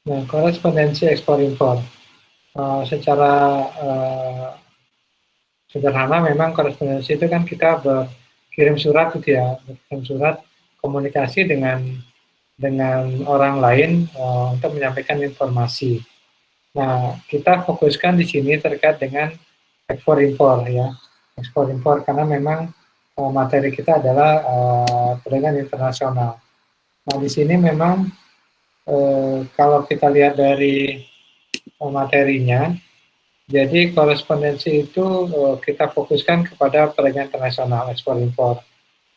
Nah, korespondensi ekspor-impor. Secara sederhana memang korespondensi itu kan kita berkirim surat gitu ya, berkirim surat komunikasi dengan orang lain untuk menyampaikan informasi. Nah, kita fokuskan di sini terkait dengan ekspor impor ya, ekspor impor karena memang materi kita adalah perdagangan internasional. Nah, di sini memang kalau kita lihat dari materinya, jadi korespondensi itu kita fokuskan kepada perdagangan internasional ekspor impor.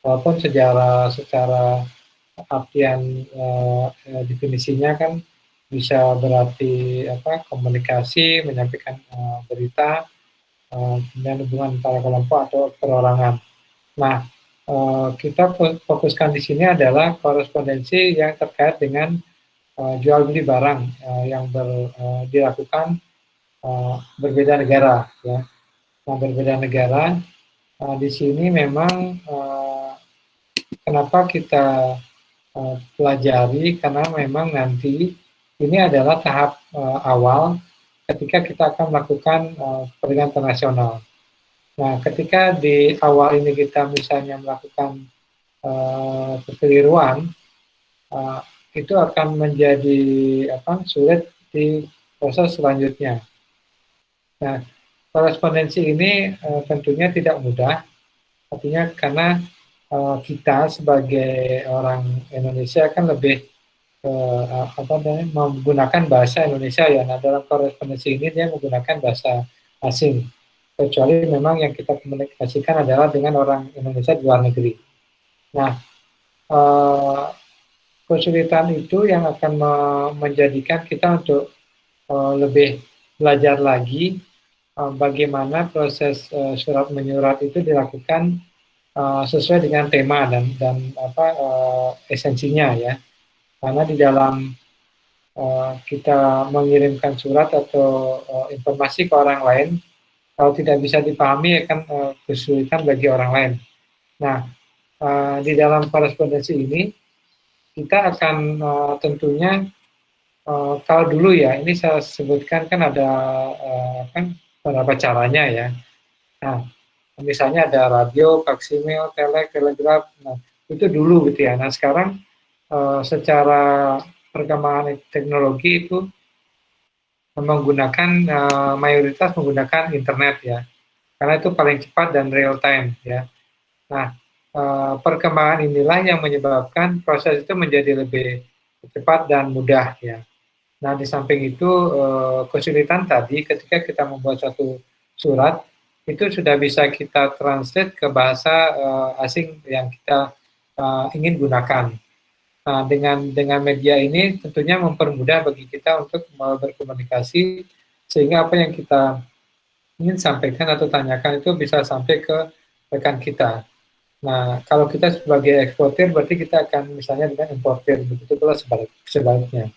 Walaupun secara artian definisinya kan bisa berarti apa komunikasi, menyampaikan berita, kemudian hubungan antara kelompok atau perorangan. Nah, kita fokuskan di sini adalah korespondensi yang terkait dengan jual beli barang yang dilakukan berbeda negara ya. Nah, berbeda negara di sini memang kenapa kita pelajari karena memang nanti ini adalah tahap awal ketika kita akan melakukan perdagangan internasional. Nah, ketika di awal ini kita misalnya melakukan kekeliruan, uh, itu akan menjadi sulit di proses selanjutnya. Nah, korespondensi ini tentunya tidak mudah, artinya karena kita sebagai orang Indonesia kan lebih menggunakan bahasa Indonesia ya. Nah, dalam korespondensi ini dia menggunakan bahasa asing. Kecuali memang yang kita komunikasikan adalah dengan orang Indonesia di luar negeri. Nah, kesulitan itu yang akan menjadikan kita untuk lebih belajar lagi bagaimana proses surat menyurat itu dilakukan sesuai dengan tema dan esensinya ya. Karena di dalam kita mengirimkan surat atau informasi ke orang lain, kalau tidak bisa dipahami akan kesulitan bagi orang lain. Nah, di dalam korespondensi ini kita akan tentunya kalau dulu ya, ini saya sebutkan kan ada kan beberapa caranya ya. Nah, misalnya ada radio, faksimil, telegraf. Nah, itu dulu gitu ya. Nah, sekarang secara perkembangan teknologi itu menggunakan mayoritas menggunakan internet ya. Karena itu paling cepat dan real time ya. Nah, perkembangan inilah yang menyebabkan proses itu menjadi lebih cepat dan mudah ya. Nah, di samping itu kesulitan tadi ketika kita membuat satu surat itu sudah bisa kita translate ke bahasa asing yang kita ingin gunakan. Nah, dengan media ini tentunya mempermudah bagi kita untuk berkomunikasi sehingga apa yang kita ingin sampaikan atau tanyakan itu bisa sampai ke rekan kita. Nah, kalau kita sebagai eksportir berarti kita akan misalnya dengan importir, begitu pula sebaliknya.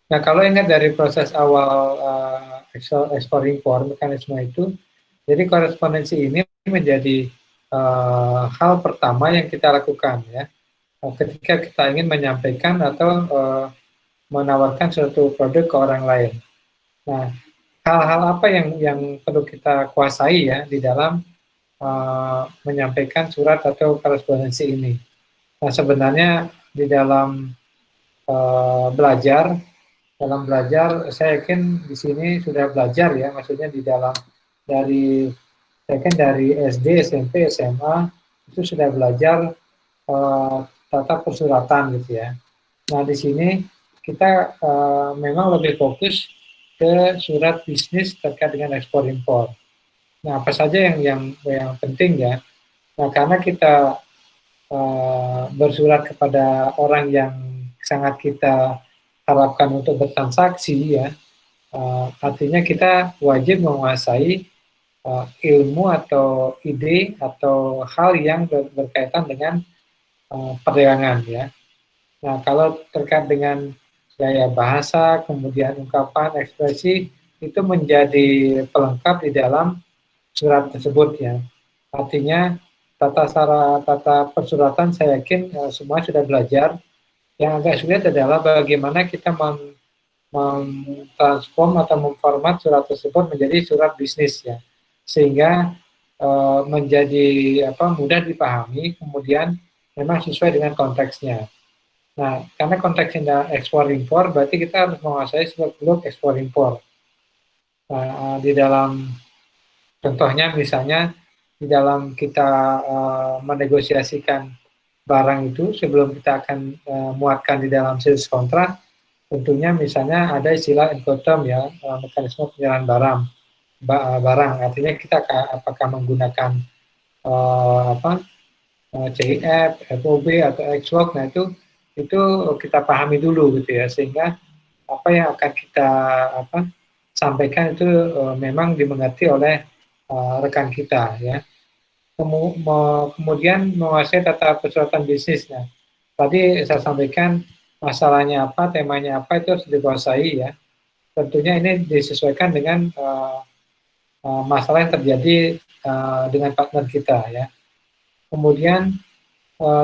Nah, kalau ingat dari proses awal ekspor impor mekanisme itu, jadi korespondensi ini menjadi hal pertama yang kita lakukan ya, ketika kita ingin menyampaikan atau menawarkan suatu produk ke orang lain. Nah, hal-hal apa yang perlu kita kuasai ya di dalam menyampaikan surat atau korespondensi ini? Nah, sebenarnya di dalam belajar saya yakin di sini sudah belajar ya, maksudnya di dalam dari saya yakin dari SD, SMP, SMA itu sudah belajar tata persuratan gitu ya. Nah, di sini kita memang lebih fokus ke surat bisnis terkait dengan ekspor impor. Nah, apa saja yang penting ya. Nah, karena kita bersurat kepada orang yang sangat kita harapkan untuk bertransaksi ya, artinya kita wajib menguasai ilmu atau ide atau hal yang berkaitan dengan perdagangan ya. Nah, kalau terkait dengan gaya bahasa, kemudian ungkapan, ekspresi itu menjadi pelengkap di dalam surat tersebut ya. Artinya tata persuratan saya yakin semua sudah belajar Yang agak sulit adalah bagaimana kita mentransform atau memformat surat tersebut menjadi surat bisnis ya, sehingga menjadi mudah dipahami, kemudian memang sesuai dengan konteksnya. Nah, karena konteksnya ekspor impor, berarti kita harus menguasai seluk-beluk ekspor impor. Nah, di dalam contohnya misalnya di dalam kita menegosiasikan barang itu sebelum kita akan muatkan di dalam sales kontrak, tentunya misalnya ada istilah Incoterm ya, mekanisme penyerahan barang. Artinya kita apakah menggunakan CIF, FOB atau Xlog. Nah itu kita pahami dulu gitu ya, sehingga apa yang akan kita sampaikan itu memang dimengerti oleh rekan kita ya. Kemudian menguasai tata persyaratan bisnisnya. Tadi saya sampaikan masalahnya apa, temanya apa itu harus dikuasai ya. Tentunya ini disesuaikan dengan masalah yang terjadi dengan partner kita ya. Kemudian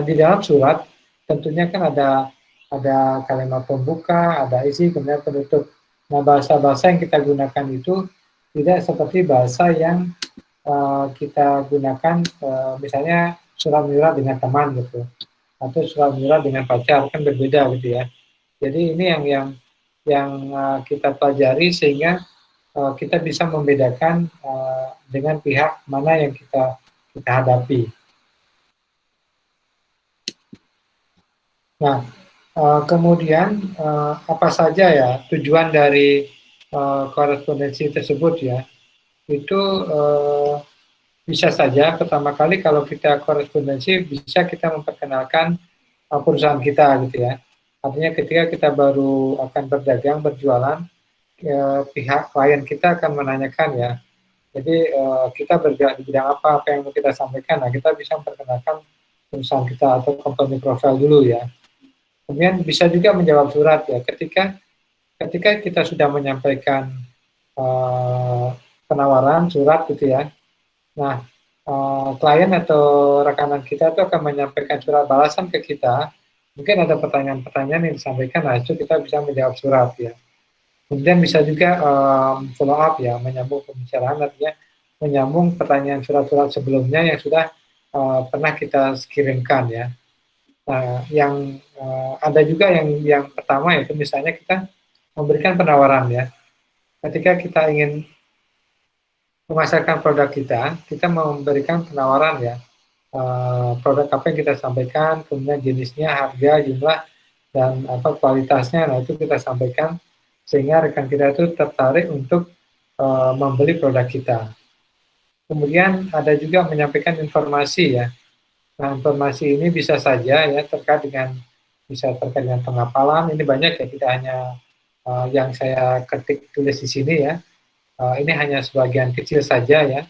di dalam surat tentunya kan ada kalimat pembuka, ada isi, kemudian penutup. Nah, bahasa-bahasa yang kita gunakan itu tidak seperti bahasa yang kita gunakan misalnya surat menyurat dengan teman gitu, atau surat menyurat dengan pacar, kan berbeda gitu ya. Jadi ini yang kita pelajari sehingga kita bisa membedakan dengan pihak mana yang kita hadapi. Nah, kemudian apa saja ya tujuan dari korespondensi tersebut ya? Itu bisa saja pertama kali kalau kita korespondensi bisa kita memperkenalkan perusahaan kita gitu ya. Artinya ketika kita baru akan berdagang, berjualan, pihak klien kita akan menanyakan ya. Jadi kita bergerak di bidang apa yang mau kita sampaikan. Nah, kita bisa memperkenalkan perusahaan kita atau company profile dulu ya. Kemudian bisa juga menjawab surat ya. Ketika kita sudah menyampaikan penawaran surat gitu ya. Nah, klien atau rekanan kita itu akan menyampaikan surat balasan ke kita. Mungkin ada pertanyaan-pertanyaan yang disampaikan, nah itu kita bisa menjawab surat ya. Kemudian bisa juga follow up ya, menyambung pembicaraan, artinya menyambung pertanyaan surat-surat sebelumnya yang sudah pernah kita kirimkan ya. Nah, yang ada juga yang pertama itu misalnya kita memberikan penawaran ya. Ketika kita ingin memasarkan produk kita memberikan penawaran ya. Produk apa yang kita sampaikan, kemudian jenisnya, harga, jumlah, dan kualitasnya. Nah, itu kita sampaikan sehingga rekan kita itu tertarik untuk membeli produk kita. Kemudian ada juga menyampaikan informasi ya. Nah, informasi ini bisa saja ya terkait dengan penghafalan. Ini banyak ya, tidak hanya yang saya ketik tulis di sini ya. Ini hanya sebagian kecil saja ya.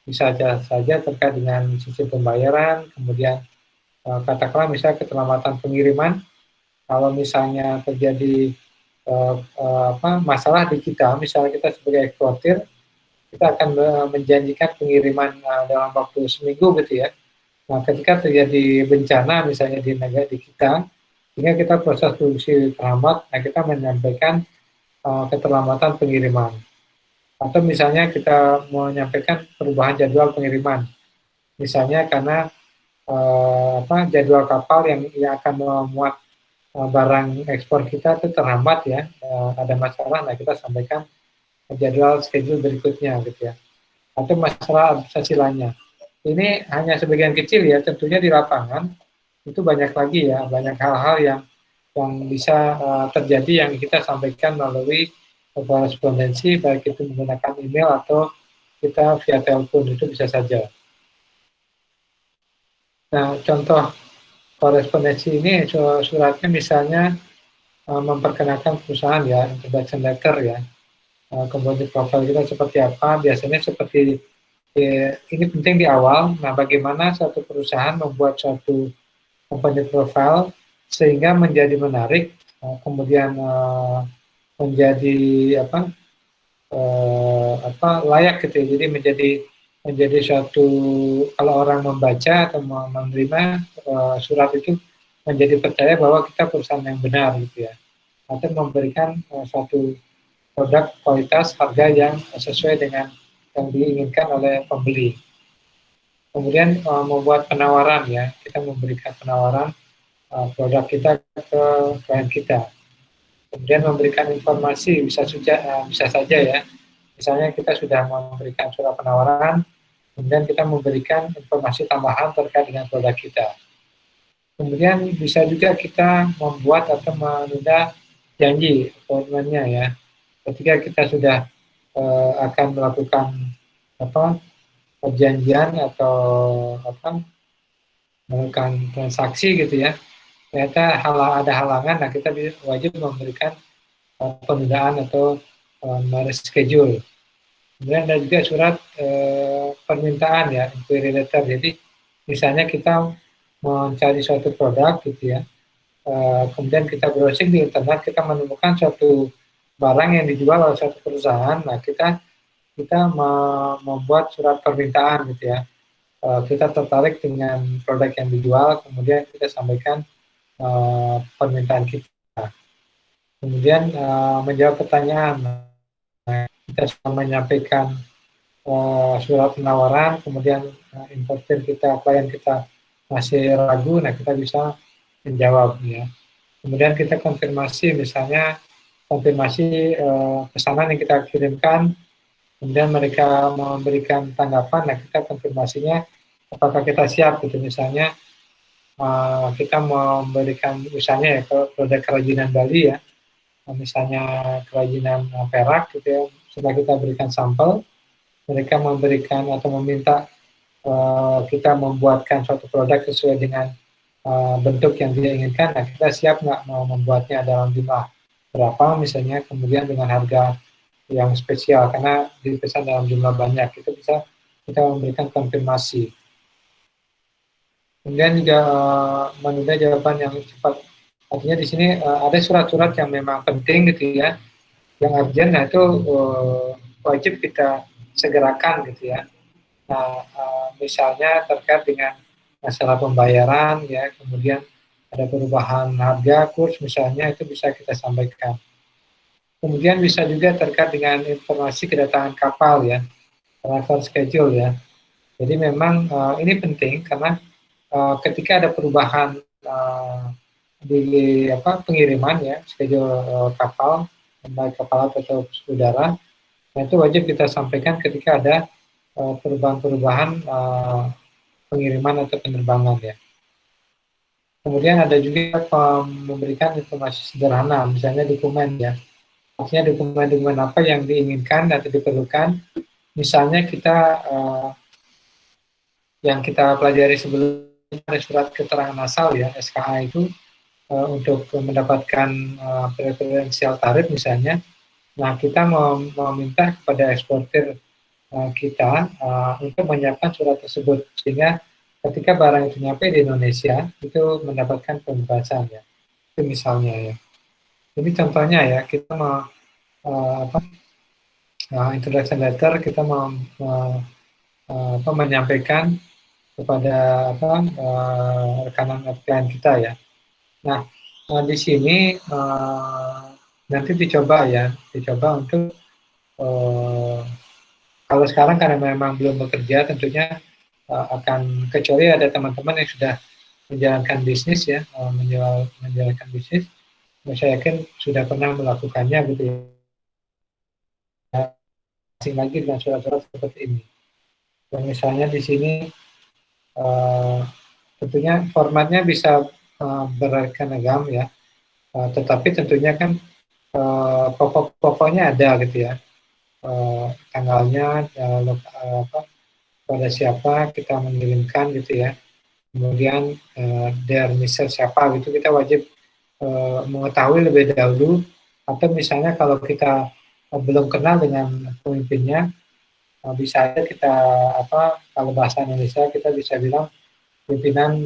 Bisa saja terkait dengan sistem pembayaran, kemudian katakanlah misalnya keselamatan pengiriman. Kalau misalnya terjadi masalah di kita, misalnya kita sebagai eksportir, kita akan menjanjikan pengiriman dalam waktu seminggu gitu ya. Nah, ketika terjadi bencana misalnya di negara di kita, sehingga kita proses produksi terhambat, nah kita menyampaikan keterlambatan pengiriman. Atau misalnya kita menyampaikan perubahan jadwal pengiriman. Misalnya karena jadwal kapal yang akan memuat barang ekspor kita itu terhambat ya, ada masalah, nah kita sampaikan jadwal schedule berikutnya gitu ya. Atau masalah administrasi lainnya. Ini hanya sebagian kecil ya, tentunya di lapangan itu banyak lagi ya, banyak hal-hal yang bisa terjadi yang kita sampaikan melalui korespondensi, baik itu menggunakan email atau kita via telepon, itu bisa saja. Nah, contoh korespondensi ini suratnya misalnya memperkenalkan perusahaan ya, introduction letter ya, kemudian profil kita seperti apa, biasanya seperti ini penting di awal. Nah, bagaimana suatu perusahaan membuat suatu company profile sehingga menjadi menarik, kemudian menjadi layak gitu ya. Jadi menjadi suatu, kalau orang membaca atau menerima surat itu menjadi percaya bahwa kita perusahaan yang benar gitu ya, atau memberikan suatu produk kualitas harga yang sesuai dengan yang diinginkan oleh pembeli. Kemudian membuat penawaran ya, kita memberikan penawaran produk kita ke klien kita. Kemudian memberikan informasi bisa saja ya. Misalnya kita sudah memberikan surat penawaran, kemudian kita memberikan informasi tambahan terkait dengan produk kita. Kemudian bisa juga kita membuat atau menunda janji appointment-nya ya. Ketika kita sudah akan melakukan perjanjian atau melakukan transaksi gitu ya, ternyata ada halangan, nah kita wajib memberikan penundaan atau reschedule. Kemudian ada juga surat permintaan ya, inquiry letter. Jadi misalnya kita mencari suatu produk gitu ya, kemudian kita browsing di internet, kita menemukan suatu barang yang dijual oleh suatu perusahaan, nah kita membuat surat permintaan gitu ya. Kita tertarik dengan produk yang dijual, kemudian kita sampaikan permintaan kita. Kemudian menjawab pertanyaan, kita sudah menyampaikan surat penawaran, kemudian importer kita, klien kita masih ragu, nah kita bisa menjawab ya. Kemudian kita konfirmasi, misalnya konfirmasi pesanan yang kita kirimkan, kemudian mereka memberikan tanggapan, nah kita konfirmasinya apakah kita siap gitu, misalnya kita memberikan misalnya ya produk kerajinan Bali ya, misalnya kerajinan perak gitu ya, setelah kita berikan sampel, mereka memberikan atau meminta kita membuatkan suatu produk sesuai dengan bentuk yang dia inginkan, nah kita siap nggak mau membuatnya dalam jumlah berapa misalnya, kemudian dengan harga yang spesial karena dipesan dalam jumlah banyak, itu bisa kita memberikan konfirmasi. Kemudian juga menunda jawaban yang cepat. Artinya di sini ada surat-surat yang memang penting gitu ya, yang urgent, nah itu wajib kita segerakan gitu ya. Nah, misalnya terkait dengan masalah pembayaran ya, kemudian ada perubahan harga, kurs misalnya, itu bisa kita sampaikan. Kemudian bisa juga terkait dengan informasi kedatangan kapal ya, travel schedule ya. Jadi memang ini penting karena ketika ada perubahan di pengiriman ya, schedule kapal, baik kapal laut atau udara, nah itu wajib kita sampaikan ketika ada perubahan-perubahan pengiriman atau penerbangan ya. Kemudian ada juga memberikan informasi sederhana, misalnya dokumen ya. Artinya dokumen-dokumen apa yang diinginkan atau diperlukan. Misalnya kita yang kita pelajari sebelumnya ada surat keterangan asal ya, SKA itu untuk mendapatkan preferensial tarif misalnya. Nah, kita meminta kepada eksportir kita untuk menyiapkan surat tersebut sehingga ketika barang itu nyampe di Indonesia itu mendapatkan pembebasan ya. Itu misalnya ya. Jadi contohnya ya, kita introduction letter kita menyampaikan kepada rekanan klien kita ya. Nah, di sini nanti dicoba untuk kalau sekarang karena memang belum bekerja, tentunya akan, kecuali ada teman-teman yang sudah menjalankan bisnis ya, menjalankan bisnis, saya yakin sudah pernah melakukannya gitu ya. Asing lagi dengan surat-surat seperti ini. Dan misalnya di sini tentunya formatnya bisa beraneka ya, tetapi tentunya kan pokok-pokoknya ada gitu ya, tanggalnya, pada siapa kita mengirimkan gitu ya, kemudian destinasi siapa gitu, kita wajib mengetahui lebih dahulu, atau misalnya kalau kita belum kenal dengan pemimpinnya, bisa aja kita kalau bahasa Indonesia kita bisa bilang pimpinan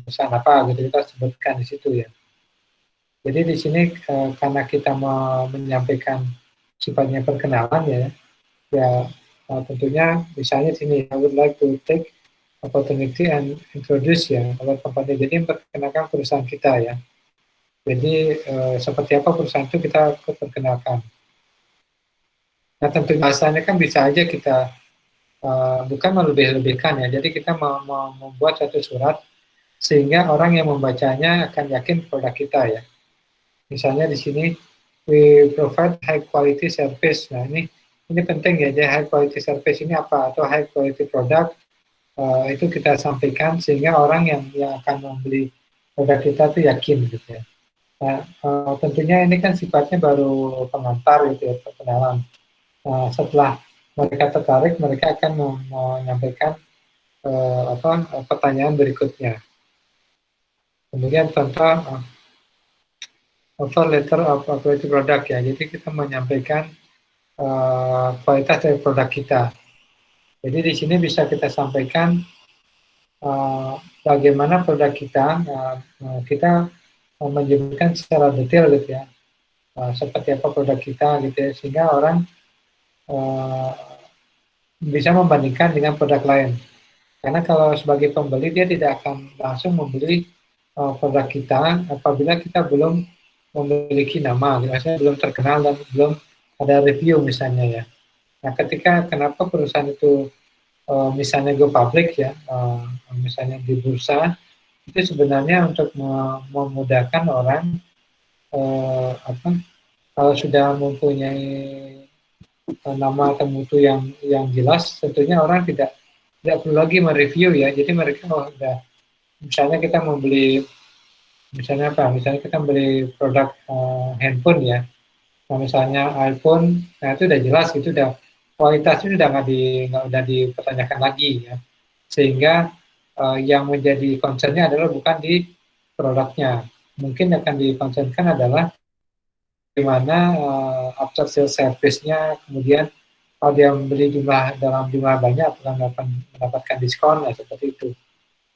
perusahaan apa gitu, kita sebutkan di situ ya. Jadi di sini karena kita mau menyampaikan sifatnya perkenalan ya tentunya misalnya sini, I would like to take opportunity and introduce ya, our company. Jadi memperkenalkan perusahaan kita ya. Jadi seperti apa perusahaan itu kita perkenalkan. Nah tentu bahasanya kan bisa aja kita bukan melebih-lebihkan ya. Jadi kita membuat satu surat sehingga orang yang membacanya akan yakin produk kita ya. Misalnya di sini we provide high quality service. Nah ini penting ya. Jadi high quality service ini apa atau high quality product itu kita sampaikan sehingga orang yang akan membeli produk kita tuh yakin gitu ya. Nah, tentunya ini kan sifatnya baru pengantar gitu ya, perkenalan. Setelah mereka tertarik, mereka akan menyampaikan pertanyaan berikutnya. Kemudian contoh offer letter of quality product ya. Jadi kita menyampaikan kualitas dari produk kita. Jadi di sini bisa kita sampaikan bagaimana produk kita, kita menyebutkan secara detail gitu ya, seperti apa produk kita gitu ya, sehingga orang bisa membandingkan dengan produk lain. Karena kalau sebagai pembeli dia tidak akan langsung membeli produk kita apabila kita belum memiliki nama, misalnya belum terkenal dan belum ada review misalnya ya. Nah, kenapa perusahaan itu misalnya go public ya, misalnya di bursa, itu sebenarnya untuk memudahkan orang kalau sudah mempunyai nama atau mutu yang jelas, tentunya orang tidak perlu lagi mereview ya. Jadi mereka udah, misalnya kita membeli, misalnya kita beli produk handphone ya. Nah, misalnya iPhone, nah itu udah jelas, itu udah kualitasnya udah nggak dipertanyakan lagi ya. Sehingga yang menjadi concernnya adalah bukan di produknya, mungkin akan dikonsenkan adalah bagaimana after sales service-nya, kemudian kalau dia membeli dalam jumlah banyak akan mendapatkan diskon ya, seperti itu.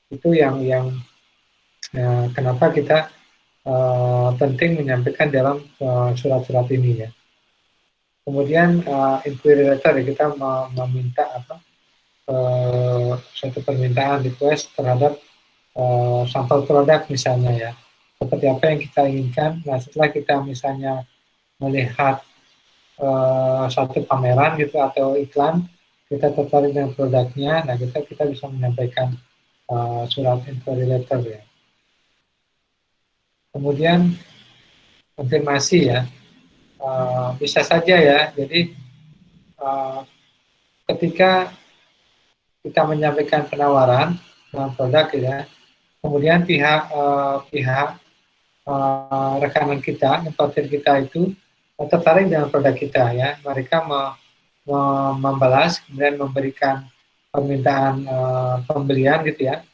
Itu yang kenapa kita penting menyampaikan dalam surat-surat ini ya. Kemudian inquiry letter ya, kita meminta suatu permintaan request terhadap sampel produk misalnya ya, seperti apa yang kita inginkan. Nah setelah kita misalnya melihat satu pameran gitu atau iklan, kita tertarik dengan produknya, nah kita bisa menyampaikan surat inquiry letter ya. Kemudian konfirmasi ya, bisa saja ya. Jadi ketika kita menyampaikan penawaran dengan produk ya, kemudian pihak rekanan kita, importer kita itu tertarik dengan produk kita ya, mereka membalas kemudian memberikan permintaan pembelian gitu ya,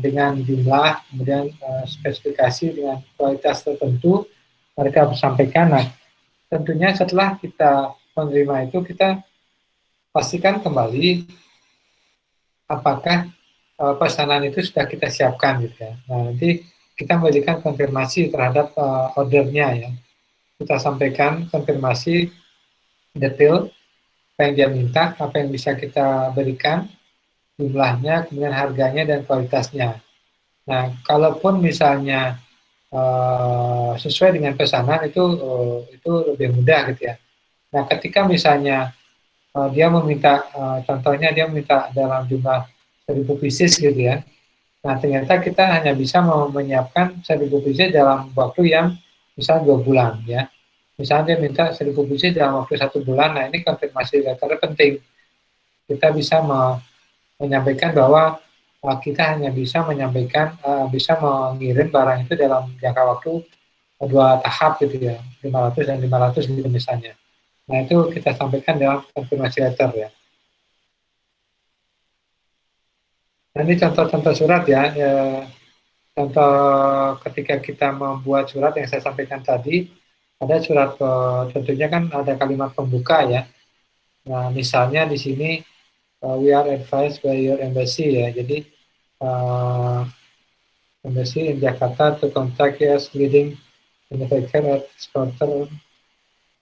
dengan jumlah, kemudian spesifikasi dengan kualitas tertentu mereka sampaikan. Nah tentunya setelah kita menerima itu, kita pastikan kembali apakah pesanan itu sudah kita siapkan gitu ya. Nah nanti kita memberikan konfirmasi terhadap ordernya ya. Kita sampaikan konfirmasi detail apa yang dia minta, apa yang bisa kita berikan, jumlahnya, kemudian harganya dan kualitasnya. Nah, kalaupun misalnya sesuai dengan pesanan itu lebih mudah gitu ya. Nah, ketika misalnya dia meminta, contohnya dia meminta dalam jumlah 1.000 pieces gitu ya. Nah, ternyata kita hanya bisa menyiapkan 1.000 pieces dalam waktu yang misalnya 2 bulan ya. Misalnya dia minta 1.000 pieces dalam waktu 1 bulan, nah ini konfirmasi letternya penting. Kita bisa menyampaikan bahwa kita hanya bisa menyampaikan, bisa mengirim barang itu dalam jangka waktu 2 tahap gitu ya, 500 dan 500 gitu misalnya. Nah itu kita sampaikan dalam konfirmasi letter ya. Nah ini contoh-contoh surat ya, contoh ketika kita membuat surat yang saya sampaikan tadi, ada surat tentunya kan ada kalimat pembuka ya. Nah misalnya di sini we are advised by your embassy ya, jadi embassy in Jakarta to contact us leading manufacturer exporter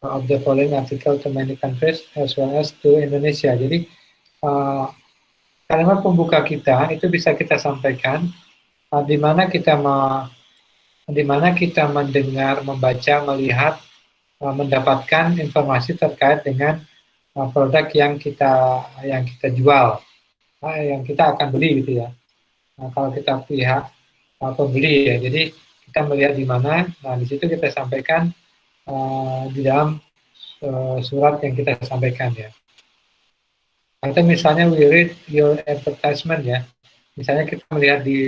of the following article to many countries as well as to Indonesia. Jadi kalimat pembuka kita itu bisa kita sampaikan di mana kita mendengar, membaca, melihat, mendapatkan informasi terkait dengan produk yang kita jual, yang kita akan beli gitu ya. Nah, kalau kita pihak pembeli ya, jadi kita melihat di mana, nah di situ kita sampaikan di dalam surat yang kita sampaikan ya. Atau misalnya we read your advertisement ya, misalnya kita melihat di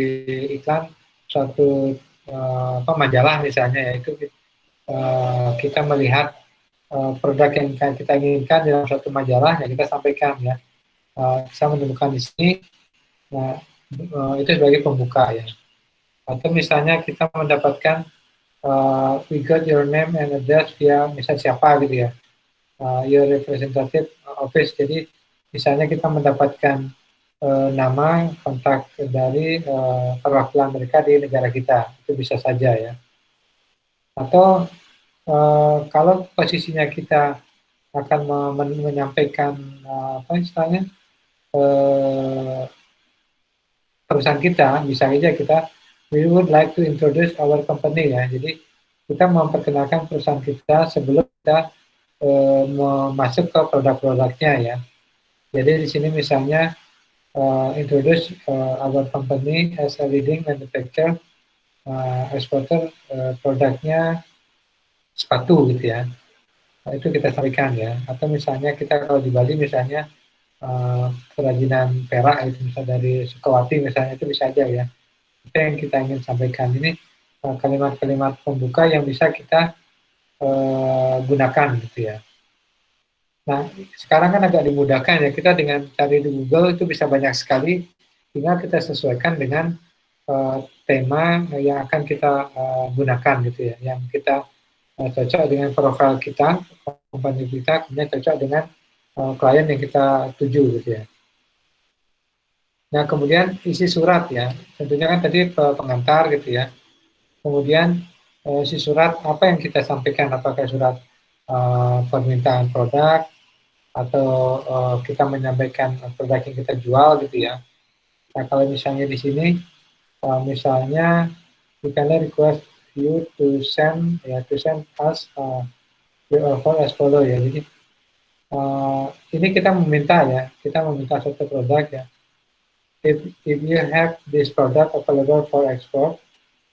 iklan suatu majalah misalnya ya, itu kita melihat produk yang kita inginkan dalam suatu majalah ya kita sampaikan ya. Saya menemukan di sini, nah itu sebagai pembuka ya. Atau misalnya kita mendapatkan we got your name and address via misalnya siapa gitu ya, your representative office. Jadi misalnya kita mendapatkan nama, kontak dari perwakilan mereka di negara kita, itu bisa saja ya. Atau kalau posisinya kita akan menyampaikan apa istilahnya perusahaan kita, bisa saja kita we would like to introduce our company ya. Jadi kita memperkenalkan perusahaan kita sebelum kita masuk ke produk-produknya ya. Jadi di sini misalnya introduce our company as a leading manufacturer, exporter, produknya sepatu gitu ya. Nah, itu kita sampaikan ya. Atau misalnya kita kalau di Bali misalnya kerajinan perak itu misalnya dari Sukawati misalnya, itu bisa aja ya. Itu yang kita ingin sampaikan. Ini kalimat-kalimat pembuka yang bisa kita gunakan gitu ya. Nah, sekarang kan agak dimudahkan ya, kita dengan cari di Google itu bisa banyak sekali, tinggal kita sesuaikan dengan tema yang akan kita gunakan gitu ya, yang kita cocok dengan profil kita, kompani kita, kemudian cocok dengan klien yang kita tuju gitu ya. Nah, kemudian isi surat ya, tentunya kan tadi pengantar gitu ya. Kemudian isi surat apa yang kita sampaikan, apakah surat permintaan produk, atau kita menyampaikan produk yang kita jual gitu ya. Nah, kalau misalnya di sini, misalnya we can request you to send us your offer as follow ya. Jadi ini kita meminta suatu produk ya. If you have this product available for export,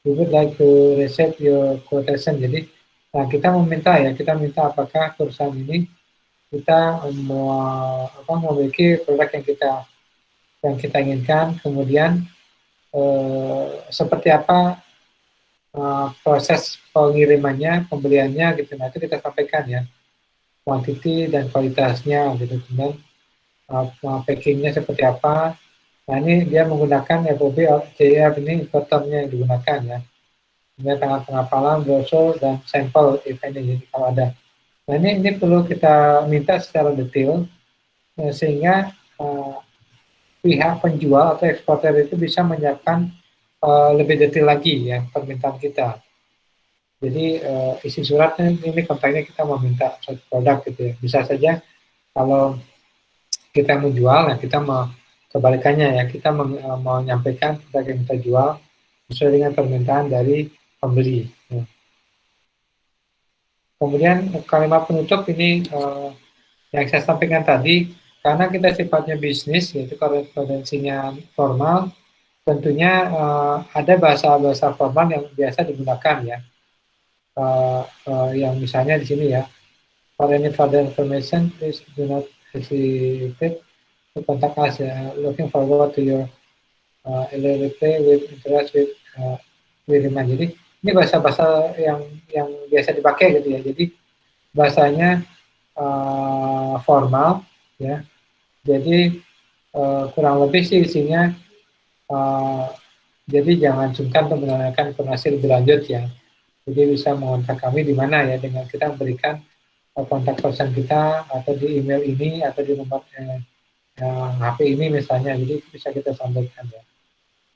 we would like to receive your quotation. Jadi kita minta apakah perusahaan ini kita memiliki produk yang kita inginkan, kemudian seperti apa proses pengirimannya, pembeliannya gitu. Nah, itu kita sampaikan ya, kuantiti dan kualitasnya gitu, kemudian packingnya seperti apa. Nah, ini dia menggunakan FOB CIF, ini importernya yang digunakan ya. Kemudian tanggal pengapalan, brosur, dan sampel event ini kalau ada. Nah, ini perlu kita minta secara detail sehingga pihak penjual atau eksporter itu bisa menyiapkan lebih detail lagi ya permintaan kita. Jadi isi suratnya ini kontaknya kita meminta suatu produk gitu ya. Bisa saja kalau kita menjual, nah kita mau kebalikannya ya, kita mau menyampaikan produk yang kita jual sesuai dengan permintaan dari pembeli. Ya. Kemudian kalimat penutup ini yang saya sampaikan tadi, karena kita sifatnya bisnis, yaitu korespondensinya formal, tentunya ada bahasa-bahasa formal yang biasa digunakan ya. Yang misalnya di sini ya, for any further information, please do not hesitate to contact us ya. Looking forward to your reply with interest with Wiriman. Jadi ini bahasa-bahasa yang biasa dipakai gitu ya. Jadi bahasanya formal ya. Jadi kurang lebih sih isinya jadi jangan sungkan untuk menanyakan informasi lebih lanjut ya. Jadi bisa mengontak kami di mana ya, dengan kita memberikan kontak person kita atau di email ini atau di nomor HP ini misalnya. Jadi bisa kita sampaikan ya.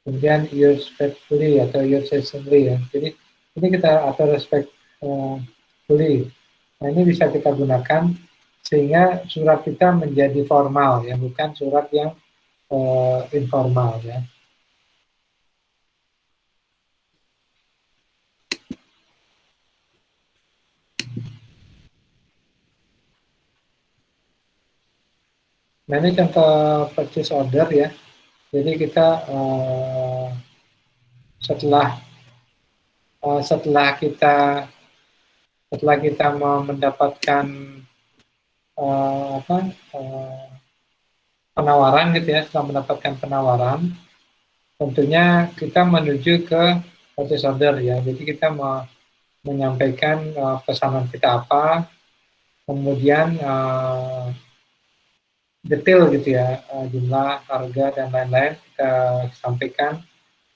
Kemudian use respectfully atau use sincerely ya. Jadi ini kita atau respectfully. Nah, ini bisa kita gunakan sehingga surat kita menjadi formal ya, bukan surat yang informal ya. Nah ini contoh purchase order ya. Jadi kita setelah kita mau mendapatkan apa penawaran gitu ya, setelah mendapatkan penawaran, tentunya kita menuju ke purchase order ya. Jadi kita mau menyampaikan pesanan kita apa, kemudian detail gitu ya, jumlah, harga dan lain-lain kita sampaikan,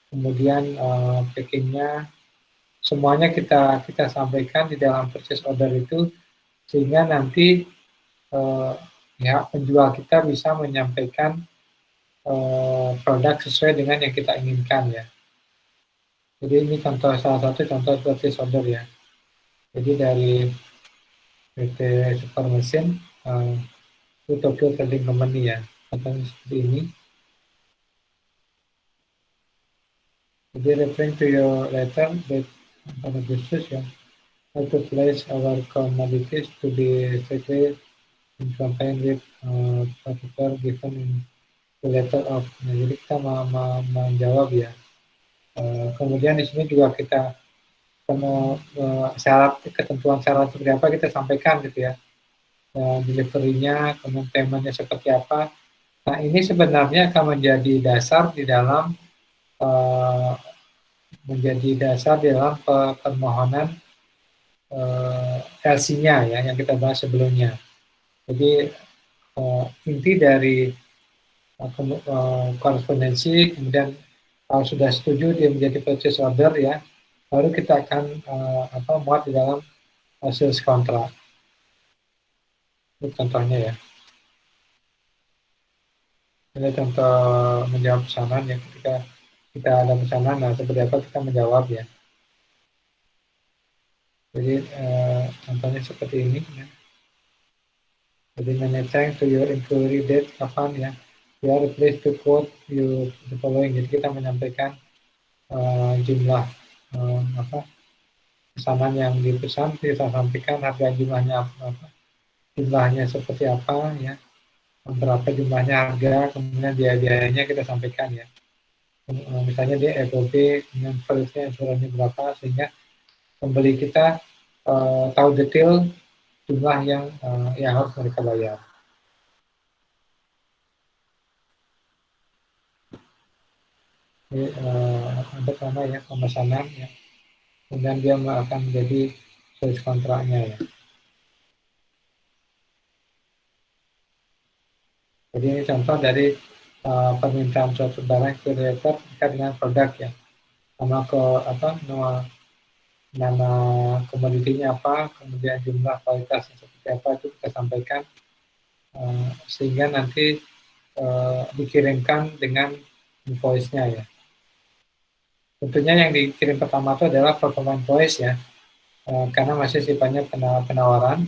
kemudian packingnya semuanya kita sampaikan di dalam purchase order itu, sehingga nanti ya penjual kita bisa menyampaikan produk sesuai dengan yang kita inginkan ya. Jadi ini salah satu contoh purchase order ya. Jadi dari PT Super Mesin itu Tokyo Trading Company ya, contohnya seperti ini. Jadi referring to your letter that pada Agustus ya, how to place our commodities to be strictly in compliance with particular given in the letter of. Nah, jadi kita menjawab ya. Kemudian di sini juga kita syarat ketentuan syarat seperti apa kita sampaikan gitu ya. Delivery-nya, kemudian payment-nya seperti apa. Nah ini sebenarnya akan menjadi dasar di dalam permohonan LC-nya ya yang kita bahas sebelumnya. Jadi inti dari korespondensi, kemudian kalau sudah setuju dia menjadi purchase order ya, baru kita akan muat di dalam sales kontrak. Ini contohnya ya. Ini contoh menjawab pesanan yang ketika kita ada pesanan, nah seperti apa kita menjawab ya. Jadi contohnya seperti ini ya. Jadi many thanks to your inquiry date kapan ya. We are pleased to quote you the following. Jadi kita menyampaikan jumlah pesanan yang dipesan, kita sampaikan harga jumlahnya jumlahnya seperti apa ya, berapa jumlahnya harga, kemudian biaya-biayanya kita sampaikan ya. Misalnya dia FOB, kemudian validnya insurannya berapa, sehingga pembeli kita tahu detail jumlah yang harus mereka bayar. Jadi, ada sama ya pemesanan ya, kemudian dia akan menjadi sales kontraknya ya. Jadi ini contoh dari permintaan suatu barang creator terkait dengan produk ya, sama nama komoditinya apa, kemudian jumlah kualitasnya seperti apa itu kita sampaikan sehingga nanti dikirimkan dengan invoice-nya ya. Tentunya yang dikirim pertama itu adalah performa invoice ya, karena masih sifatnya penawaran.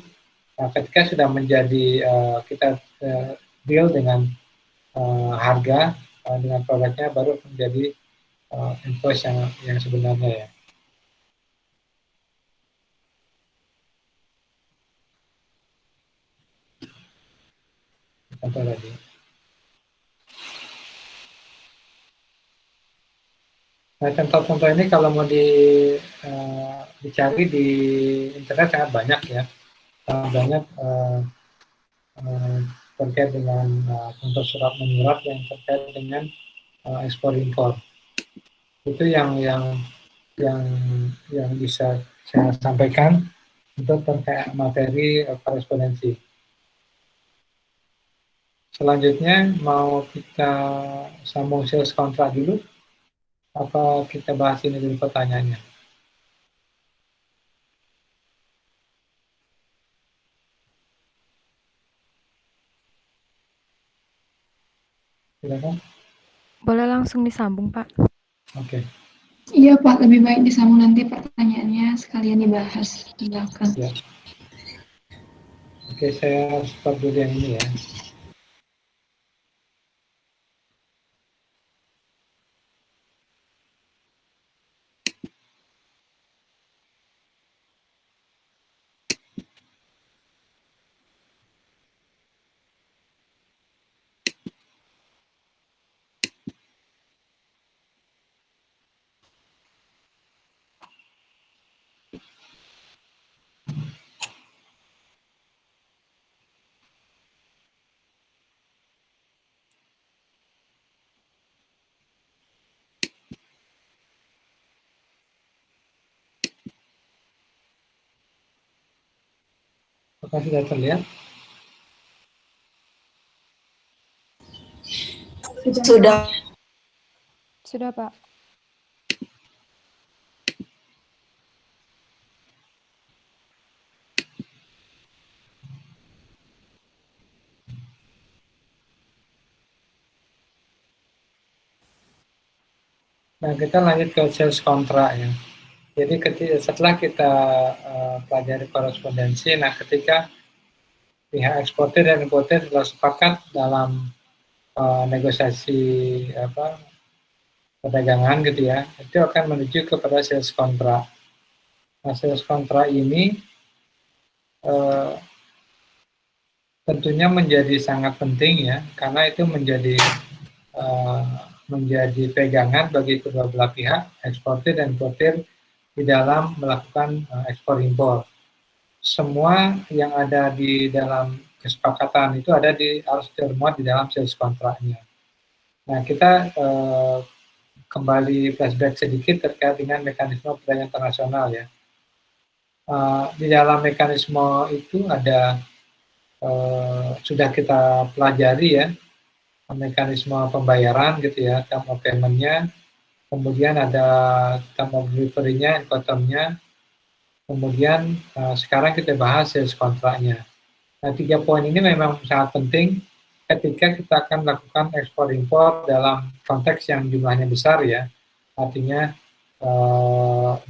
Nah, ketika sudah menjadi kita deal dengan harga dengan produknya, baru menjadi invoice yang sebenarnya ya. Contoh lagi. Nah, contoh-contoh ini kalau mau dicari di internet sangat banyak ya, banyak terkait dengan contoh surat menyurat yang terkait dengan ekspor impor. Itu yang bisa saya sampaikan untuk terkait materi korespondensi. Selanjutnya mau kita sambung sales kontrak dulu, apa kita bahas ini dulu pertanyaannya? Silakan. Boleh langsung disambung, Pak. Oke. Iya, Pak. Lebih baik disambung nanti pertanyaannya sekalian dibahas di belakang. Ya. Oke, saya stop dulu yang ini ya. Apakah sudah terlihat? Sudah. Sudah, Pak. Nah, kita lanjut ke sales kontrak ya. Jadi setelah kita pelajari korespondensi, nah ketika pihak eksportir dan importir telah sepakat dalam negosiasi perdagangan gitu ya, itu akan menuju kepada sales kontrak. Nah, sales kontrak ini tentunya menjadi sangat penting ya, karena itu menjadi pegangan bagi kedua belah pihak, eksportir dan importir, di dalam melakukan ekspor impor. Semua yang ada di dalam kesepakatan itu harus termuat di dalam sales kontraknya. Nah, kita kembali flashback sedikit terkait dengan mekanisme perdagangan internasional ya. Di dalam mekanisme itu ada sudah kita pelajari ya, mekanisme pembayaran gitu ya, term of payment-nya, kemudian ada term of delivery-nya, incoterm-nya, kemudian sekarang kita bahas sales kontraknya. Nah, 3 poin ini memang sangat penting ketika kita akan melakukan ekspor impor dalam konteks yang jumlahnya besar ya, artinya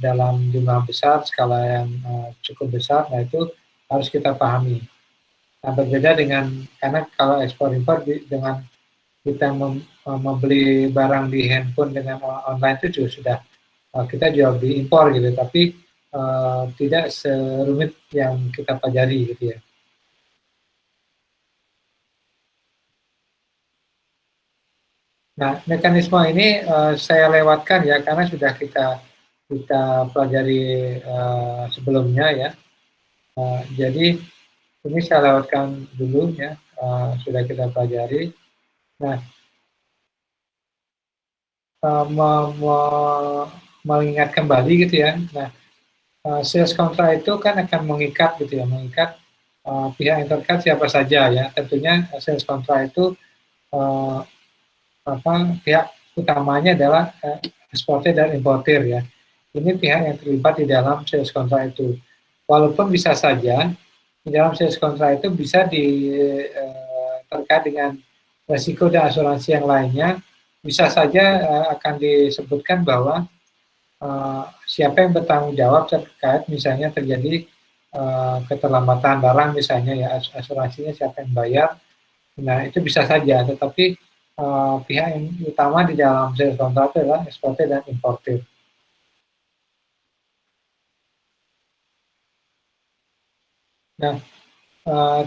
dalam jumlah besar, skala yang cukup besar, nah itu harus kita pahami. Nah, berbeda dengan, karena kalau ekspor impor dengan kita membeli barang di handphone dengan online itu juga sudah kita jual di impor gitu, tapi tidak serumit yang kita pelajari gitu ya. Nah, mekanisme ini saya lewatkan ya, karena sudah kita pelajari sebelumnya ya. Jadi ini saya lewatkan dulu ya, sudah kita pelajari. Nah, mengingat kembali gitu ya. Nah, sales kontrak itu kan akan mengikat gitu ya, mengikat pihak yang terkait siapa saja ya. Tentunya sales kontrak itu pihak utamanya adalah eksportir dan importir ya. Ini pihak yang terlibat di dalam sales kontrak itu. Walaupun bisa saja di dalam sales kontrak itu bisa terkait dengan resiko dan asuransi yang lainnya, bisa saja akan disebutkan bahwa siapa yang bertanggung jawab terkait misalnya terjadi keterlambatan barang misalnya ya, asuransinya siapa yang bayar. Nah, itu bisa saja, tetapi pihak yang utama di dalam sales kontrak adalah eksportir dan importir. Nah,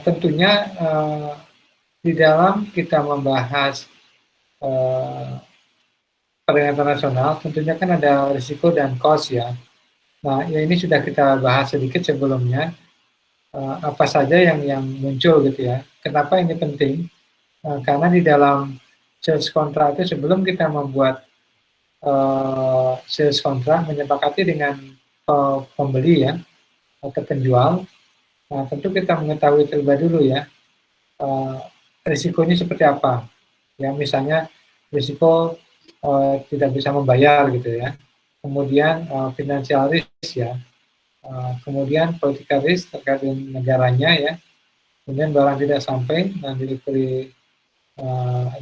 tentunya di dalam kita membahas perdagangan internasional, tentunya kan ada risiko dan cost ya. Nah, ya ini sudah kita bahas sedikit sebelumnya, apa saja yang muncul gitu ya. Kenapa ini penting? Karena di dalam sales kontrak itu sebelum kita membuat sales kontrak menyepakati dengan pembeli ya, atau penjual, nah tentu kita mengetahui terlebih dahulu ya, risikonya seperti apa. Ya, misalnya risiko tidak bisa membayar gitu ya. Kemudian financial risk ya. Kemudian political risk terkait dengan negaranya ya. Kemudian barang tidak sampai dan delivery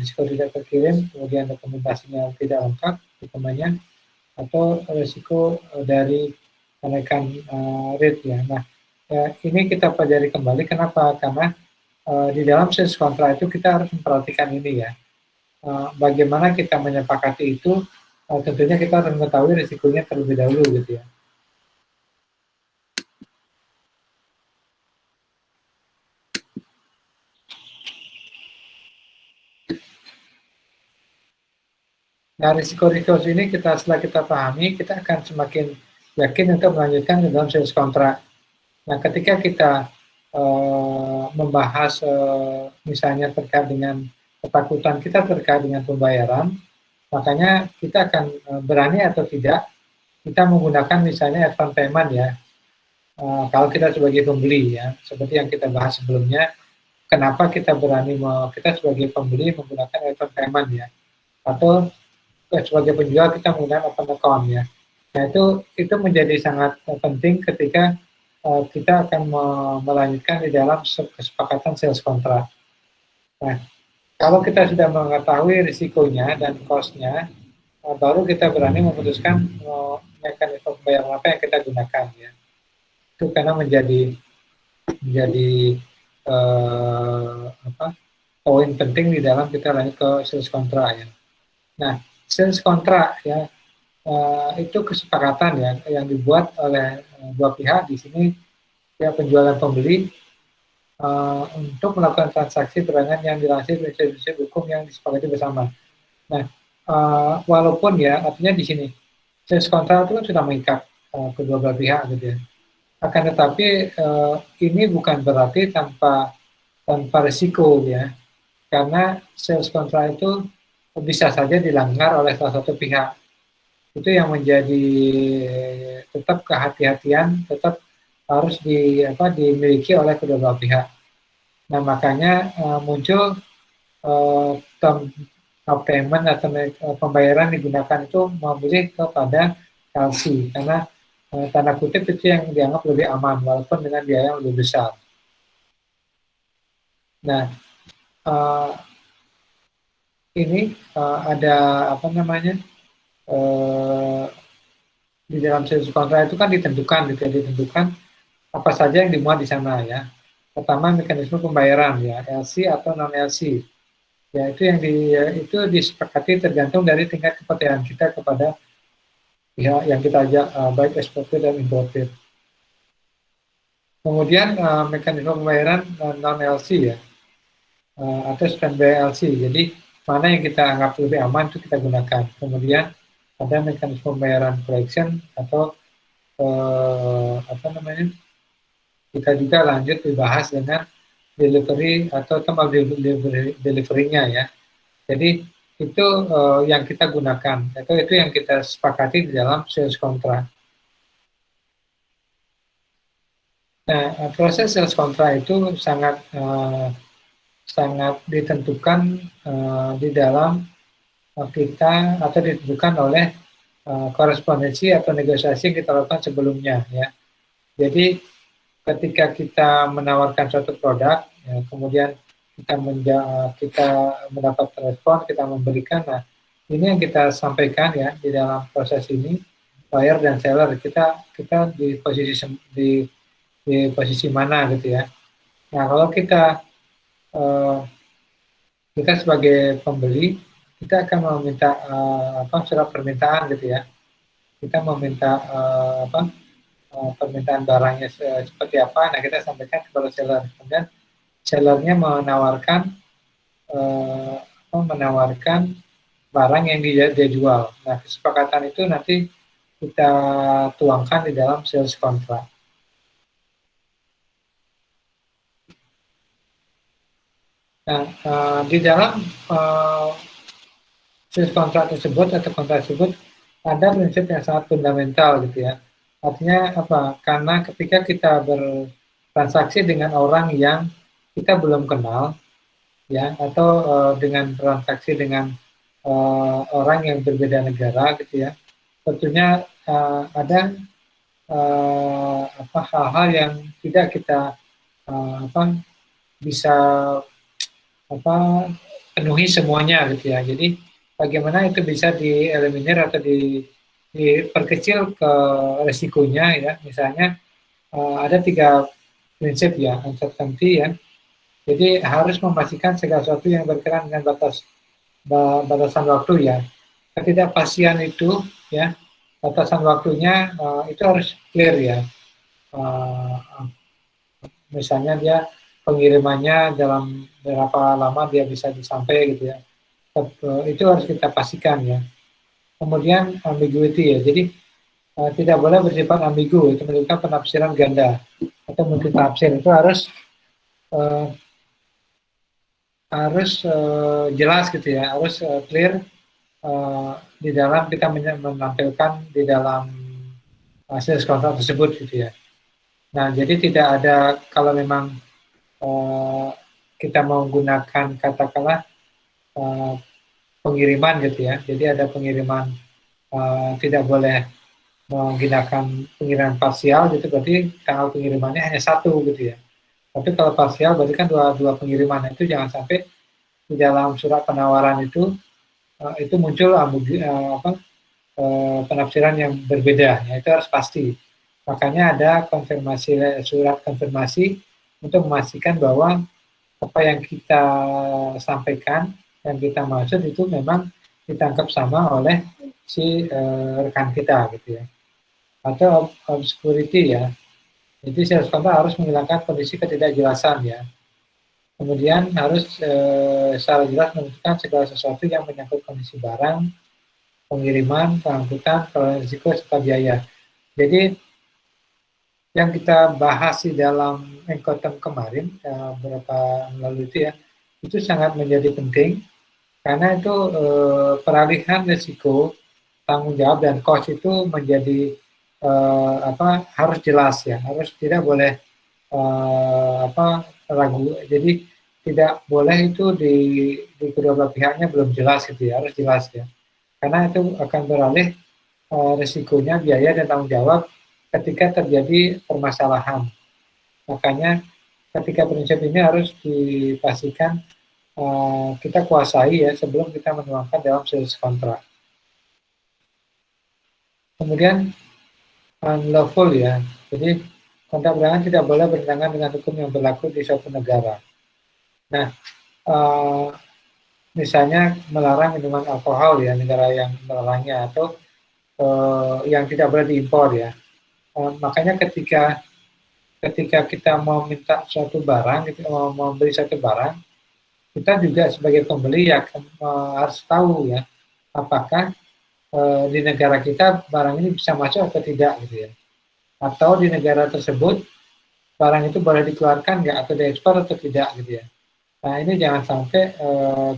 risiko tidak terkirim, kemudian dokumentasinya tidak lengkap dokumennya, atau risiko dari kenaikan rate ya. Nah, ini kita pelajari kembali. Kenapa? Karena di dalam sales kontrak itu kita harus memperhatikan ini ya. Bagaimana kita menyepakati itu, tentunya kita harus mengetahui risikonya terlebih dahulu gitu ya. Nah, risiko-risiko ini setelah kita pahami, kita akan semakin yakin untuk melanjutkan ke dalam sales kontrak. Nah, ketika kita membahas misalnya terkait dengan ketakutan kita terkait dengan pembayaran, makanya kita akan berani atau tidak kita menggunakan misalnya advance payment ya. kalau kita sebagai pembeli ya, seperti yang kita bahas sebelumnya, kenapa kita berani kita sebagai pembeli menggunakan electronic payment ya, atau sebagai penjual kita menggunakan open account ya. Nah itu menjadi sangat penting ketika kita akan melanjutkan di dalam kesepakatan sales contract. Nah, kalau kita sudah mengetahui risikonya dan cost-nya, baru kita berani memutuskan mekanisme pembayaran apa yang kita gunakan ya. Itu karena menjadi poin penting di dalam kita lanjut ke sales contract ya. Nah, sales contract ya itu kesepakatan ya yang dibuat oleh dua pihak di sini, ya penjual dan pembeli, untuk melakukan transaksi perdagangan yang dilansir dari prinsip hukum yang disepakati bersama. Nah, walaupun ya artinya di sini sales contract itu kan sudah mengikat kedua belah pihak gitu ya. Akan tetapi ini bukan berarti tanpa risiko ya, karena sales contract itu bisa saja dilanggar oleh salah satu pihak. Itu yang menjadi tetap kehati-hatian, tetap harus dimiliki oleh kedua belah pihak. Nah makanya muncul term payment atau pembayaran digunakan itu memilih kepada LC, karena tanda kutip itu yang dianggap lebih aman walaupun dengan biaya yang lebih besar. Nah ini ada di dalam sales contract itu kan ditentukan apa saja yang dimuat di sana ya. Pertama mekanisme pembayaran ya, LC atau non LC. Ya itu itu disepakati tergantung dari tingkat kepercayaan kita kepada pihak yang kita ajak, baik eksportir dan importir. Kemudian mekanisme pembayaran non LC ya, atau standby LC. Jadi mana yang kita anggap lebih aman itu kita gunakan. Kemudian ada mekanisme pembayaran collection atau kita juga lanjut dibahas dengan delivery atau tempat delivery-nya ya. Jadi itu yang kita gunakan, itu yang kita sepakati di dalam sales contract. Nah, proses sales contract itu sangat ditentukan di dalam kita atau ditentukan oleh korespondensi atau negosiasi yang kita lakukan sebelumnya ya. Jadi ketika kita menawarkan suatu produk, ya, kemudian kita mendapat respon, kita memberikan. Nah, ini yang kita sampaikan ya di dalam proses ini, buyer dan seller kita di posisi mana gitu ya. Nah, kalau kita sebagai pembeli, kita akan meminta surat permintaan gitu ya. Kita meminta permintaan barangnya seperti apa. Nah, kita sampaikan kepada seller. Kemudian sellernya menawarkan barang yang dia jual. Nah, kesepakatan itu nanti kita tuangkan di dalam sales contract. Nah, di dalam sales contract tersebut atau kontrak tersebut ada prinsip yang sangat fundamental gitu ya. Artinya apa? Karena ketika kita bertransaksi dengan orang yang kita belum kenal, ya, atau dengan transaksi dengan orang yang berbeda negara, gitu ya, tentunya ada hal-hal yang tidak kita bisa penuhi semuanya, gitu ya. Jadi bagaimana itu bisa dieliminir atau diperkecil ke resikonya ya. Misalnya ada 3 prinsip ya, uncertainty ya. Jadi harus memastikan segala sesuatu yang berkaitan dengan batasan waktu ya. Ketidakpastian itu ya, batasan waktunya itu harus clear ya. Misalnya dia pengirimannya dalam berapa lama dia bisa disampai gitu ya. Itu harus kita pastikan ya. Kemudian ambiguity ya, jadi tidak boleh bersifat ambigu, itu menunjukkan penafsiran ganda atau multitafsir. Itu harus jelas gitu ya, harus clear di dalam kita menampilkan di dalam sales contract tersebut gitu ya. Nah, jadi tidak ada, kalau memang kita mau gunakan katakanlah pengiriman gitu ya, jadi ada pengiriman tidak boleh menggunakan pengiriman parsial gitu, berarti tanggal pengirimannya hanya satu gitu ya. Tapi kalau parsial berarti kan dua pengiriman, itu jangan sampai di dalam surat penawaran itu muncul penafsiran yang berbeda, ya, itu harus pasti. Makanya ada surat konfirmasi untuk memastikan bahwa apa yang kita sampaikan, yang kita maksud itu memang ditangkap sama oleh si rekan kita gitu ya. Atau obscurity ya. Jadi sales kontak harus menghilangkan kondisi ketidakjelasan ya. Kemudian harus secara jelas menentukan segala sesuatu yang menyangkut kondisi barang, pengiriman, pengangkutan, toleransi risiko, serta biaya. Jadi yang kita bahas di dalam Enkotem kemarin beberapa lalu itu sangat menjadi penting karena itu peralihan risiko, tanggung jawab dan cost itu menjadi harus jelas ya, harus tidak boleh ragu. Jadi tidak boleh itu di kedua belah pihaknya belum jelas gitu ya, harus jelas ya. Karena itu akan beralih risikonya, biaya dan tanggung jawab ketika terjadi permasalahan. Makanya ketika prinsip ini harus dipastikan kita kuasai ya sebelum kita menuangkan dalam sales kontrak. Kemudian unlawful ya, jadi kontrak perdagangan tidak boleh bertentangan dengan hukum yang berlaku di suatu negara. Nah, misalnya melarang minuman alkohol ya, negara yang melarangnya, atau yang tidak boleh diimpor ya. Makanya ketika kita mau minta suatu barang, kita mau beli suatu barang, kita juga sebagai pembeli ya harus tahu ya, apakah di negara kita barang ini bisa masuk atau tidak gitu ya. Atau di negara tersebut barang itu boleh dikeluarkan nggak atau diekspor atau tidak gitu ya. Nah ini jangan sampai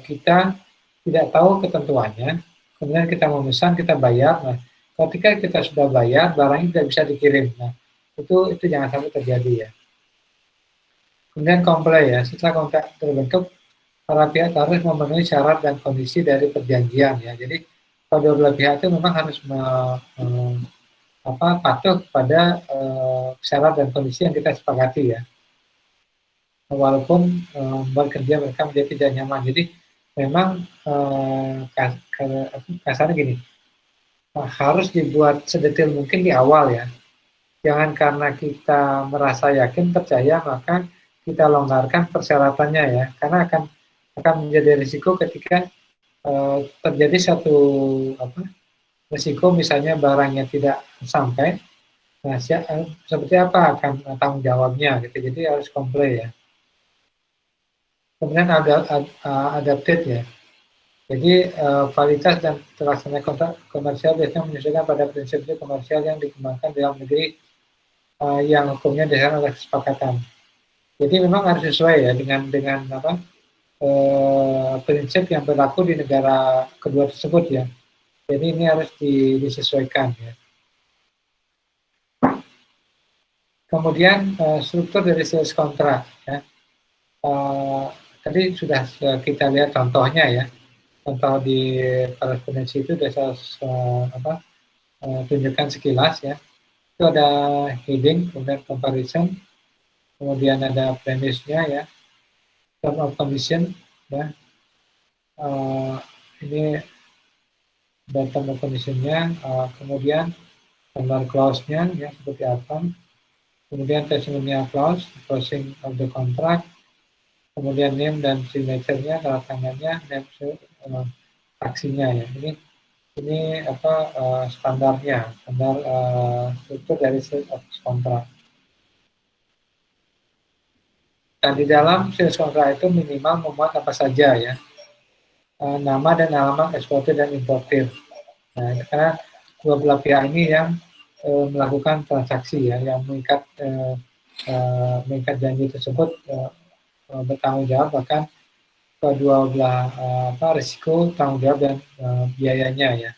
kita tidak tahu ketentuannya, kemudian kita memesan, kita bayar. Nah ketika kita sudah bayar, barang itu tidak bisa dikirim. Nah itu jangan sampai terjadi ya. Kemudian comply ya, setelah kontrak terbentuk, para pihak harus memenuhi syarat dan kondisi dari perjanjian ya. Jadi kedua belah pihak itu memang harus patuh pada syarat dan kondisi yang kita sepakati ya. Walaupun membuat kerja mereka menjadi tidak nyaman. Jadi memang kasarnya gini, harus dibuat sedetail mungkin di awal ya. Jangan karena kita merasa yakin, percaya, maka kita longgarkan persyaratannya ya. Karena akan menjadi risiko ketika terjadi satu risiko, misalnya barangnya tidak sampai, nah seperti apa akan tanggung jawabnya gitu. Jadi harus comply ya. Kemudian ada adapted ya. Jadi validitas dan terlaksana kontrak komersial biasanya menyesuaikan pada prinsip komersial yang dikembangkan dalam negeri yang hukumnya didasarkan oleh kesepakatan. Jadi memang harus sesuai ya dengan prinsip yang berlaku di negara kedua tersebut ya. Jadi ini harus disesuaikan ya. Kemudian struktur dari sales kontrak ya. Tadi sudah kita lihat contohnya ya. Contoh di korespondensi itu sudah saya tunjukkan sekilas ya. Itu ada heading, kemudian comparison, kemudian ada premise-nya ya, term of condition ya. Ini term of condition-nya, kemudian standard clause-nya ya seperti apa, kemudian testimonial clause, closing of the contract, kemudian name dan signature-nya, tanda tangannya, name saksinya ya. Ini standarnya, standar struktur dari sales of contract. Dan di dalam sales contract itu minimal memuat apa saja ya, nama dan alamat eksportir dan importir. Nah, karena dua belah pihak ini yang melakukan transaksi ya, yang mengikat janji tersebut bertanggung jawab, bahkan kedua belah risiko, tanggung jawab dan biayanya ya.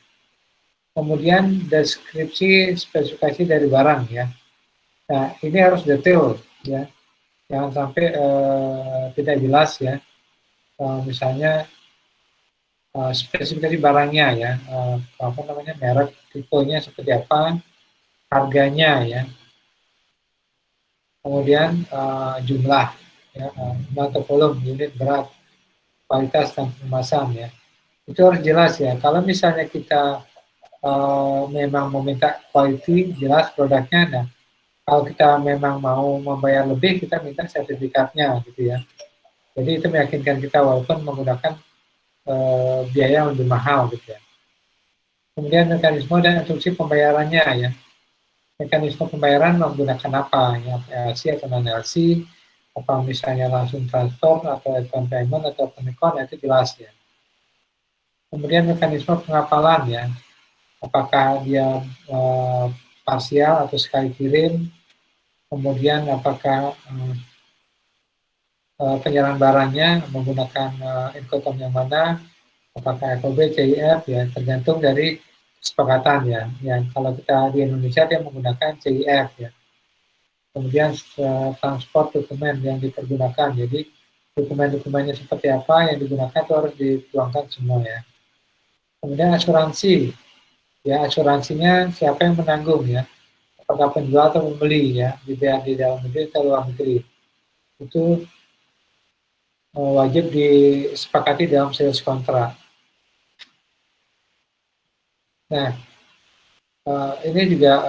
Kemudian deskripsi spesifikasi dari barang ya. Nah, ini harus detail ya, jangan sampai tidak jelas ya. Misalnya spesifikasi barangnya ya, apa namanya, merek, tipenya seperti apa, harganya ya, kemudian jumlah ya, atau volume, unit berat, kualitas dan kemasan ya, itu harus jelas ya. Kalau misalnya kita memang meminta quality, jelas produknya, nah kalau kita memang mau membayar lebih, kita minta sertifikatnya gitu ya. Jadi itu meyakinkan kita walaupun menggunakan biaya yang lebih mahal gitu ya. Kemudian mekanisme dan instruksi pembayarannya ya. Mekanisme pembayaran menggunakan apa ya, LC atau non LC, atau misalnya langsung transfer atau electronic payment atau penekon, itu jelas ya. Kemudian mekanisme pengapalan ya, apakah dia parsial atau sekali kirim, kemudian apakah penyerahan barangnya menggunakan Incoterm yang mana, apakah FOB, CIF ya, tergantung dari kesepakatan ya. Yang kalau kita di Indonesia dia menggunakan CIF ya. Kemudian transport dokumen yang dipergunakan, jadi dokumen-dokumennya seperti apa yang digunakan itu harus dituangkan semua ya. Kemudian asuransi, ya asuransinya siapa yang menanggung ya, apakah penjual atau pembeli ya, di dalam negeri atau luar negeri, itu wajib disepakati dalam sales kontrak. Nah, ini juga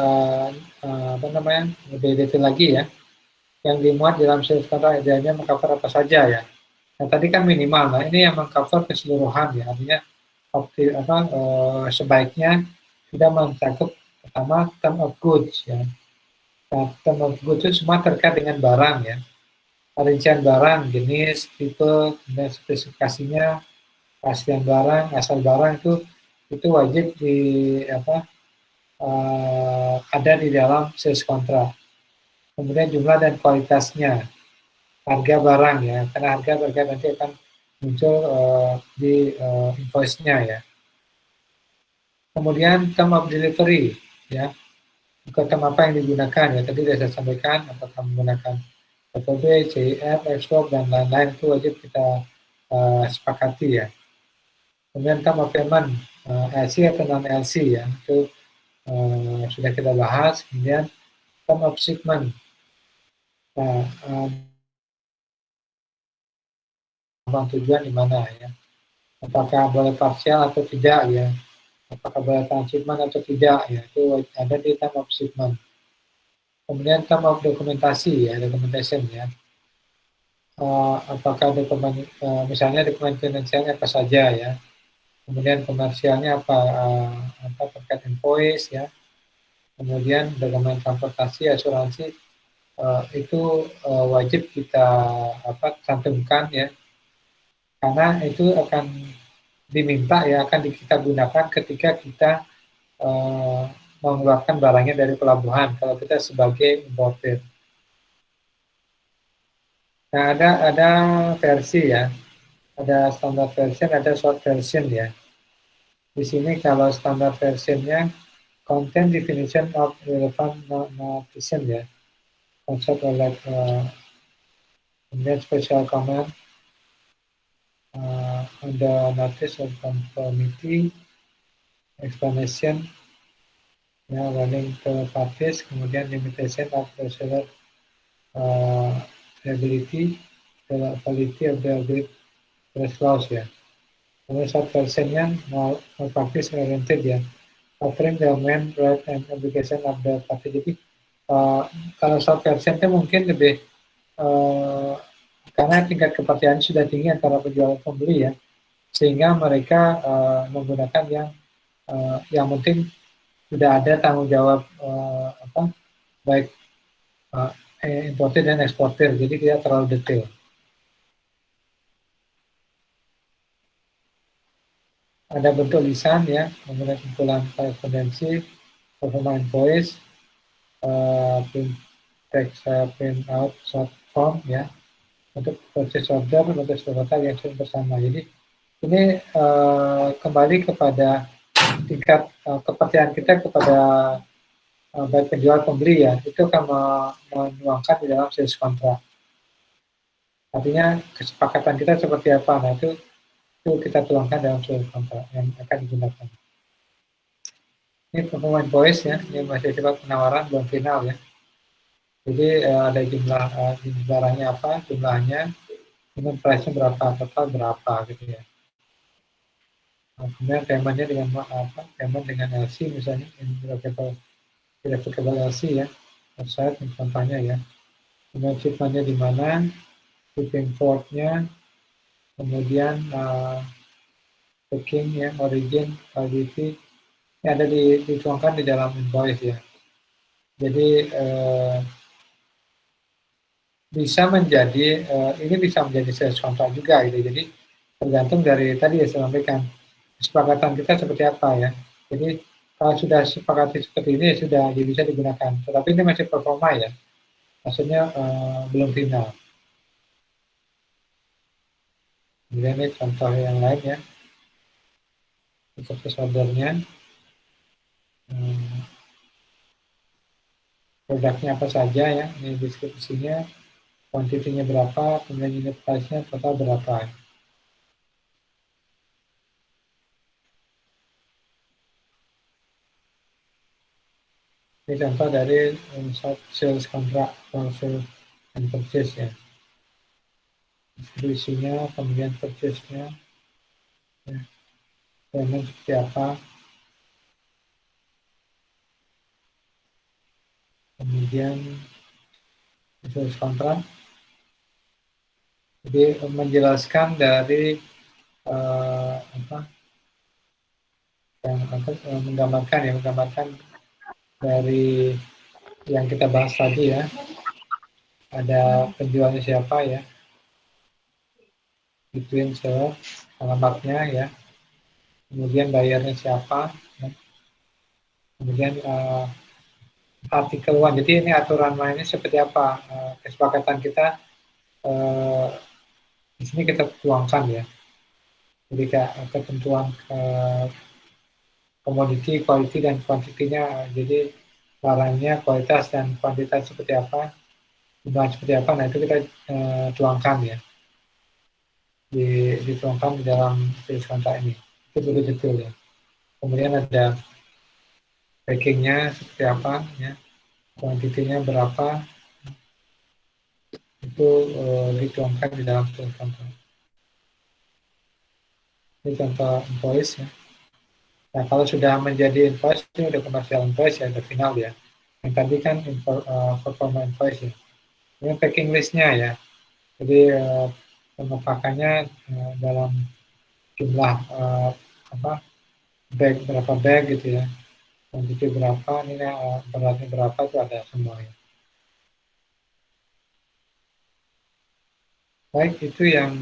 apa namanya, lebih detail lagi ya, yang dimuat dalam sales kontrak idealnya mengcover apa saja ya. Nah, tadi kan minimal, nah ini yang mengcover keseluruhan ya, artinya sebaiknya sudah mencakup pertama term of goods ya. Nah, term of goods itu semua terkait dengan barang ya, rincian barang, jenis, tipe, dan spesifikasinya, keaslian barang, asal barang itu wajib ada di dalam sales kontrak. Kemudian jumlah dan kualitasnya, harga barang ya, karena harga nanti akan muncul di invoice-nya ya. Kemudian term of delivery ya, term apa yang digunakan ya, tadi sudah saya sampaikan, apakah menggunakan FOB, CIF, export, dan lain-lain, itu wajib kita sepakati ya. Kemudian term of payment, LC atau non LC ya, itu sudah kita bahas. Kemudian term of shipment, nah, tujuan di mana ya, apakah boleh parsial atau tidak ya, apakah boleh transshipment atau tidak ya, itu ada di term of shipment. Kemudian term of dokumentasi ya, documentation ya, apakah dokumen, misalnya dokumen finansialnya apa saja ya, kemudian komersialnya apa terkait invoice ya, kemudian dokumen transportasi, asuransi, itu wajib kita cantumkan ya, karena itu akan diminta ya, akan kita gunakan ketika kita mengeluarkan barangnya dari pelabuhan kalau kita sebagai importer. Nah, ada versi ya, ada standar version, ada short version ya. Di sini kalau standar versionnya content definition of relevant notation ya, concept like kemudian special comment on the notice of conformity, explanation ya, warning to parties, kemudian limitation of the seller ability, the validity of the agreed price clause ya. Kemudian short versionnya more practice oriented ya, offering the main right and obligation of the party. Jadi kalau short version itu mungkin lebih karena tingkat kepercayaan sudah tinggi antara penjual dan pembeli ya, sehingga mereka menggunakan yang penting sudah ada tanggung jawab baik importer dan eksportir, jadi tidak terlalu detail. Ada bentuk lisan ya, mengenai kumpulan korespondensi, performa invoice, print text, print out short form ya, untuk proses order, untuk sesuatu yang sering bersama. Jadi ini kembali kepada tingkat kepercayaan kita kepada baik penjual pembeli ya, itu akan menuangkan di dalam sales kontrak. Artinya kesepakatan kita seperti apa, nah itu kita tuangkan dalam sales kontrak yang akan digunakan. Ini performance invoice ya, ini masih sifat penawaran belum final ya. Jadi ada jumlah barangnya apa, jumlahnya, kemudian price-nya berapa, total berapa gitu ya. Nah, kemudian payment-nya dengan apa? Payment dengan LC misalnya, irrevocable LC ya, website contohnya ya. Kemudian shipment-nya di mana, shipping port-nya, kemudian packing ya, origin, validity, ini ada dituangkan di dalam invoice ya. Jadi bisa menjadi ini bisa menjadi sales contract juga gitu. Jadi tergantung dari tadi ya saya sampaikan kesepakatan kita seperti apa ya. Jadi kalau sudah sepakati seperti ini sudah bisa digunakan. Tetapi ini masih performa ya. Maksudnya belum final. Kemudian ini contoh yang lain ya. Untuk ordernya. Produknya apa saja ya. Ini deskripsinya. Kuantitinya berapa, kemudian unit price-nya total berapa. Ini contoh dari sales contract atau sales and purchase ya. Distribusinya, kemudian purchase-nya, ya. Payment seperti apa. Kemudian sales contract. Jadi menjelaskan dari menggambarkan dari yang kita bahas tadi ya. Ada penjualnya siapa ya. Between seller, alamatnya ya. Kemudian bayarnya siapa. Ya. Kemudian artikel 1. Jadi ini aturan mainnya seperti apa. Kesepakatan kita di sini kita tuangkan ya. Jadi ketentuan komoditi, quality dan kuantitinya. Jadi barangnya, kualitas dan kuantitas seperti apa, jumlah seperti apa. Nah itu kita tuangkan ya. Dituangkan di dalam sales contract ini. Itu betul-betul ya. Kemudian ada packingnya seperti apa ya, kuantitinya berapa, itu dituangkan di dalam sales contract. Ini contoh invoice ya. Nah kalau sudah menjadi invoice, ini udah commercial invoice ya, udah final ya. Yang tadi kan performa invoice ya. Ini packing listnya ya. Jadi pengepakannya dalam jumlah bag, berapa bag gitu ya. Kuantiti berapa, ini beratnya berapa, itu ada semuanya. Baik, itu yang